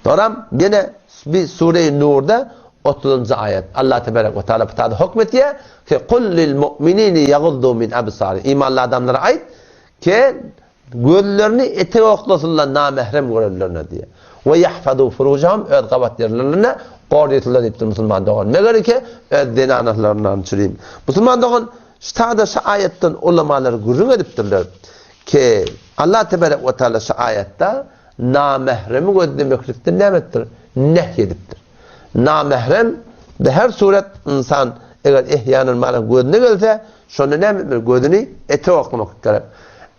Doğram gene bir Sure-i Nur'da 30. ayet. Allah Tebarek ve Teala pıtada hükmetiye ki kul lil mu'minini yaguddu min absari. İmanlı adamlara ait ki gözlerini ete oklasınlar namahrem görürlerine diye. Ve yahfadu furucahum öz qavatlarlarına qoriyetler deyiptir Müslüman doğan. Meğer ki öz dini anahlarından çüreyim. Müslüman doğan ştada şu ayetten ulamalar gurrun ediptirler ki Allah Tebarek ve Teala şu ayette namahremi gözlemeklikten nemettir? Nehyediptir. Namahrem de her suret insan eğer ihyanın malın gözüne gelse şunu nemettir? Gözünü ete okumak gerek.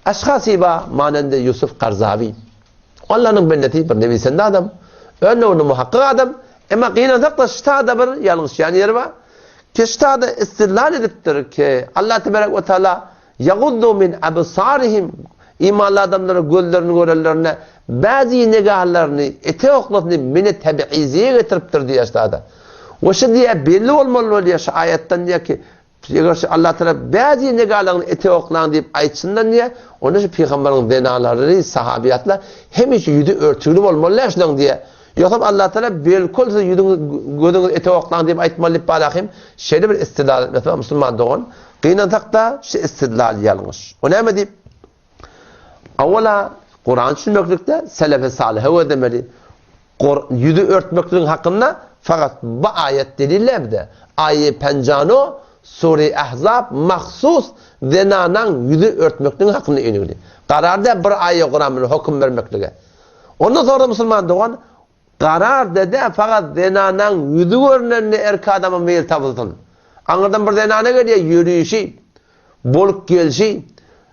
Aşkhasiba manende Yusuf Qarzavi. Allah'ın benneti bir nevisinde adam. Önüne onu muhakkak adam. Ama kıynasak da ştada bir yanlış yani yeri var. Ki ştada istilal ediptir ki Allah Tebarek ve Teala yaguddu min absarihim imanlı adamlara gözlerini görürlerine bazı negahlarını ete oklatını mini tabiiziye getiriptir diye ştada. O şu diye belli olmalı diye şu ayetten diye ki Allah Teala bazı negahlarını ete oklan deyip ayetsınlar diye onun için Peygamberin denaları, sahabiyatlar hem hiç yüzü örtülü olmalı diye. Yoksa Allah Teala belkol siz yüzünüz ete oklan deyip ayetmalı balakim şeyde bir istidlal etmesi Müslüman doğun. Kıynatak da şu istidlal yanlış. O ne mi deyip? Avvela Kur'an düşünmeklikte selefe salih ve demeli. Yüzü örtmekliğin hakkında fakat bu ayet delillerde ayet pencano Sure-i Ahzab mahsus zenanan yüzü örtmekliğin hakkında inildi. Kararda bir ayet Kur'an'ın hüküm vermekliğe. Ondan sonra Müslüman doğan karar dedi fakat zenanan yüzü görünenle erkek adamın meyil tavılsın. Anladan bir zenana geliyor yürüyüşü, bolup gelişi.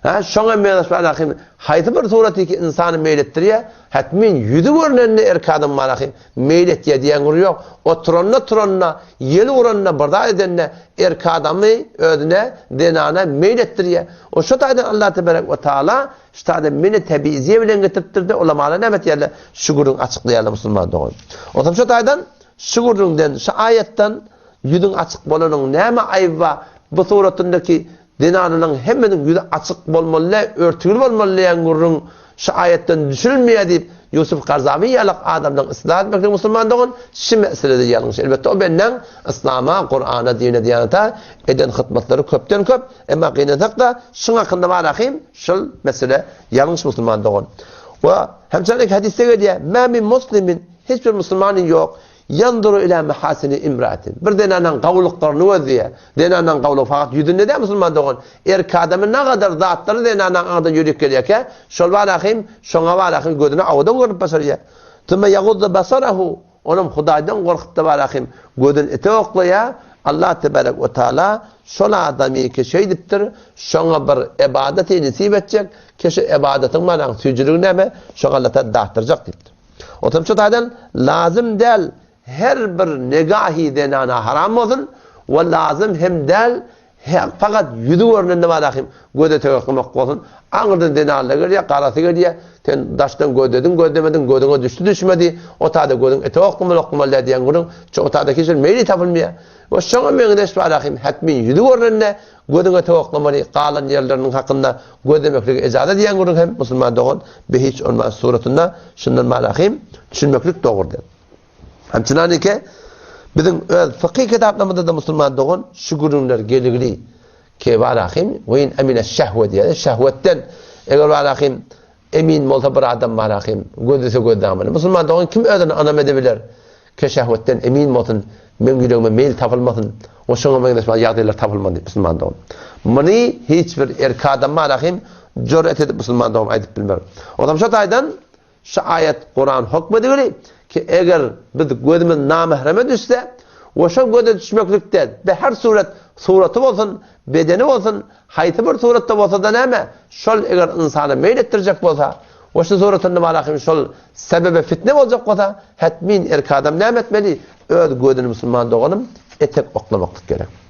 Şoňa meňaşmalaky haýsy bir suratdaki insany meýlettiriýär, hatmin yüzü görnenli erkek adam malaky meýletýär diýen guru ýok. Oturonna ýeli uranna barda edenne erkek adamy özüne denana meýlettirýär. O şu taýdan Allah Tebarek ve Teala ştada meni tabiiziye bilen getiripdirdi. Ulamalar nämet ýerler şu gurun açıklaýarlar musulman dogan. Otam şu taýdan şu gurundan şu ayetten yüzün açık bolanyň näme aýba bu suratyndaky dinanın hemmenin yüzü açık bolmalı, örtülü bolmalı diyen gurrun şu ayetten düşürülmeye deyip Yusuf Qarzavi yalak adamdan ıslah etmekle Müslüman doğun şu meselede yanlış. Elbette o benden İslam'a, Kur'an'a, dine, diyanata eden hıtmatları köpten köp. Ama kıynatak da şuna hakkında varakayım şu mesele yanlış Müslüman doğun. Ve hemşirelik hadiste geliyor. مَا مِنْ muslimin hiçbir Müslümanın yok. Yanduru ila mahasini imraatin. Bir denanan qavluqlarını özüye. Denanan qavluq fakat yüzünde de Müslüman doğun. Erkek adamın ne kadar zatları denanan ağdan yürüyüp geliyor ki şol varakayım, şona varakayım gözünü avadan görüp basarıya. Tümme yaguddu basarahu. Onun Hudaydan korkup da varakayım. Gözün ete oklaya Allah Tebarek ve Teala şol adamı ki şeydiptir. Şona bir ibadeti nisip edecek. Keşi ibadetin manan sücülüğüne mi? Şona Allah'a dağıtıracak diptir. Otam şu taydan lazım del her bir negahi denana haram olsun ve lazım hem del fakat yüzü görünende varakayım göde tevakkamak olsun anırdan denarla geliyor karası geliyor sen daştan gödedin gödemedin gödüne düştü düşmedi o tayda gödün etevakkamal diyen gurun o tayda kişinin meyli tapılmıyor ve şuna meğdeş varakayım hatmin yüzü görünende gödüne tevakkamalı kalan yerlerinin hakkında gödemeklik icazı diyen gurun hem Müslüman doğun bir hiç olmaz suratında şundan varakayım düşünmeklik doğrudur. Hamçınani ki bizim fıkıh kitaplarımızda da Müslüman doğun şu gurunlar geligli ki varakayım ve in emine şehvet diye şehvetten eğer varakayım emin olsa bir adam varakayım gödüse gödamını Müslüman doğun kim ödünü anam edebilir ki şehvetten emin olsun men yüreğime meyil tapılmasın o şuna meğdeşme yağdıylar tapılmadı Müslüman doğun. Mani hiçbir erkek adam varakayım cüret edip Müslüman doğum aydıp bilmiyorum. O zaman şu taydan şu ayet Kur'an hükmediyor ki eğer biz gözümüz namahreme düşse o şu göze düşmeklikte ve her suratı olsun bedeni olsun hayti bir suratta olsa da neme şol eğer insanı meylettirecek olsa o şu suratını malakım şol sebebe fitne olacak olsa hatmin erkek adam ne etmeli öz gözünü Müslüman doğanım etek oklamaklık gerek.